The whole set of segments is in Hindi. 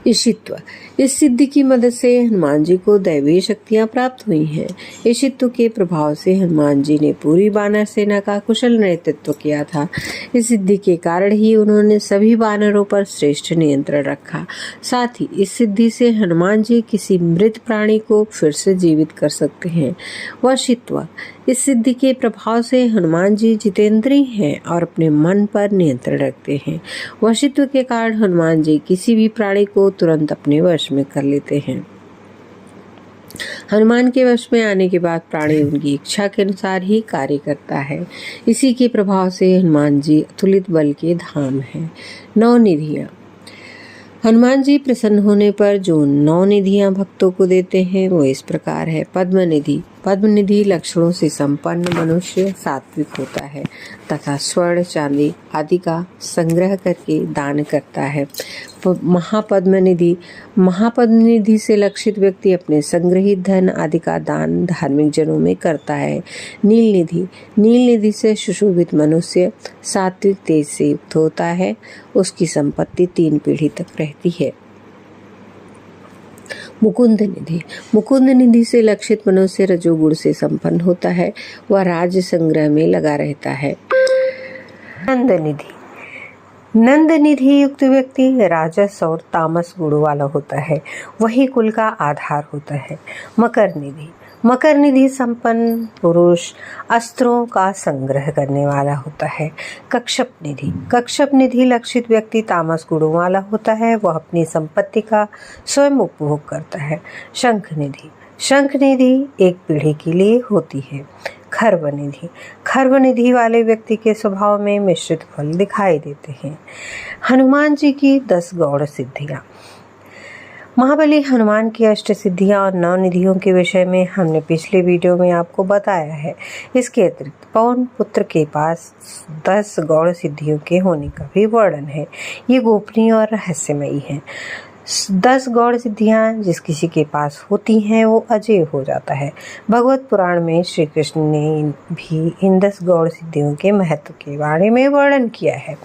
ईशित्व। इस सिद्धि की मदद से हनुमान जी को दैवीय शक्तियां प्राप्त हुई हैं। ईशित्व के प्रभाव से हनुमान जी ने पूरी वानर सेना का कुशल नेतृत्व किया था। इस सिद्धि के कारण ही उन्होंने सभी वानरों पर श्रेष्ठ नियंत्रण रखा। साथ ही इस सिद्धि से हनुमान जी किसी मृत प्राणी को फिर से जीवित कर सकते हैं। वशित्व। इस सिद्धि के प्रभाव से हनुमान जी जितेंद्रिय हैं और अपने मन पर नियंत्रण रखते हैं। वशित्व के कारण हनुमान जी किसी भी प्राणी को तुरंत अपने वश में कर लेते हैं। हनुमान के वश में आने के बाद प्राणी उनकी इच्छा के अनुसार ही कार्य करता है। इसी के प्रभाव से हनुमान जी अतुलित बल के धाम हैं। 9 निधियां। हनुमान जी प्रसन्न होने पर जो 9 निधियां भक्तों को देते हैं वो इस प्रकार है। पद्मनिधि। पद्मनिधि लक्षणों से संपन्न मनुष्य सात्विक होता है तथा स्वर्ण चांदी आदि का संग्रह करके दान करता है। महापद्मनिधि। महापद्मनिधि से लक्षित व्यक्ति अपने संग्रहित धन आदि का दान धार्मिक जनों में करता है। नीलनिधि। नीलनिधि से सुशोभित मनुष्य सात्विक तेज से युक्त होता है। उसकी संपत्ति 3 पीढ़ी तक रहती है। मुकुंद निधि। मुकुंद निधि से लक्षित मनुष्य रजोगुण से संपन्न होता है। वह राज्य संग्रह में लगा रहता है। नंद निधि। नंद निधि युक्त व्यक्ति राजस और तामस गुण वाला होता है। वही कुल का आधार होता है। मकर निधि। मकर निधि संपन्न पुरुष अस्त्रों का संग्रह करने वाला होता है। कक्षप निधि। कक्षप निधि लक्षित व्यक्ति तामस गुणों वाला होता है। वह अपनी संपत्ति का स्वयं उपभोग करता है। शंख निधि। शंख निधि 1 पीढ़ी के लिए होती है। खर्व निधि। खर्व निधि वाले व्यक्ति के स्वभाव में मिश्रित फल दिखाई देते हैं। हनुमान जी की 10 गौड़ सिद्धियां। महाबली हनुमान की 8 सिद्धियां और 9 निधियों के विषय में हमने पिछले वीडियो में आपको बताया है। इसके अतिरिक्त पवन पुत्र के पास 10 गौड़ सिद्धियों के होने का भी वर्णन है। ये गोपनीय और रहस्यमयी है। 10 गौड़ सिद्धियां जिस किसी के पास होती हैं वो अजय हो जाता है। भगवत पुराण में श्री कृष्ण ने भी इन 10 गौड़ सिद्धियों के महत्व के बारे में वर्णन किया है।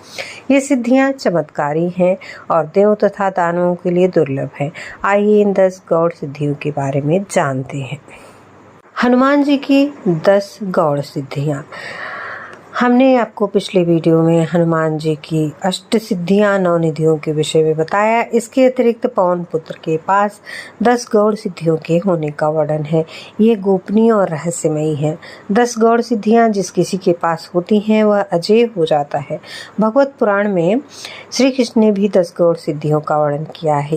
ये सिद्धियां चमत्कारी हैं और देव तथा दानवों के लिए दुर्लभ हैं। आइए इन 10 गौड़ सिद्धियों के बारे में जानते हैं। हनुमान जी की 10 गौड़ सिद्धियां। हमने आपको पिछले वीडियो में हनुमान जी की 8 सिद्धियां 9 निधियों के विषय में बताया। इसके अतिरिक्त पवन पुत्र के पास 10 गौड़ सिद्धियों के होने का वर्णन है। ये गोपनीय और रहस्यमयी है। 10 गौड़ सिद्धियां जिस किसी के पास होती हैं वह अजय हो जाता है। भगवत पुराण में श्री कृष्ण ने भी 10 गौड़ सिद्धियों का वर्णन किया है।